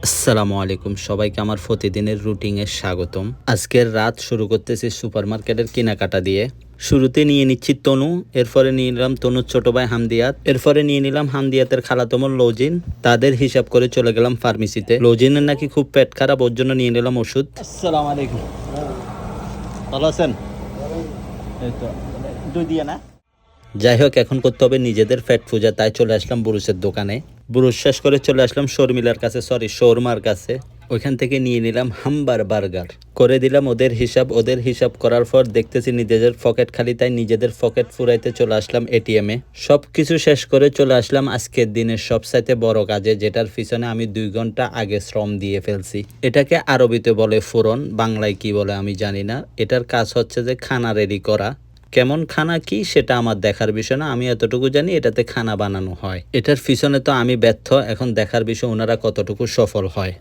আসসালামু আলাইকুম, সবাইকে আমার প্রতিদিনের রুটিনে স্বাগতম। আজকের রাত শুরু করতেছি সুপারমার্কেটের কেনাকাটা দিয়ে। শুরুতে নিয়ে নিচ্ছি তনু, এরপরে নিয়ে নিলাম তনুর ছোট ভাই হামদিয়াত, এরপরে নিয়ে নিলাম হামদিয়াতের খালাতোমর লৌজিন। তাদের হিসাব করে চলে গেলাম ফার্মেসিতে। লৌজিনের নাকি খুব পেট খারাপ, ওর জন্য নিয়ে নিলাম ওষুধ। আসসালামু আলাইকুম, ভালো আছেন? এই তো দুই দিয়ে না। যাই হোক, এখন করতে হবে নিজেদের পেট পূজা, তাই চলে আসলাম বুরুসের দোকানে। বুরুস শেষ করে চলে আসলাম শর্মিলার কাছে, শোরমার কাছে। ওইখান থেকে নিয়ে নিলাম হাম্বার বার্গার, করে দিলাম ওদের হিসাব করার পর দেখতেছি নিজেদের পকেট খালি, তাই নিজেদের পকেট ফুরাইতে চলে আসলাম এটিএমে। সব কিছু শেষ করে চলে আসলাম আজকের দিনের সবচাইতে বড় কাজে, যেটার পিছনে আমি 2 ঘন্টা আগে শ্রম দিয়ে ফেলছি। এটাকে আরবিতে বলে ফুরন, বাংলায় কি বলে আমি জানি না। এটার কাজ হচ্ছে যে খানা রেডি করা। কেমন খানা কি সেটা আমার দেখার বিষয় না, আমি এতটুকু জানি এটাতে খানা বানানো হয়। এটার পিছনে তো আমি ব্যর্থ, এখন দেখার বিষয় ওনারা কতটুকু সফল হয়।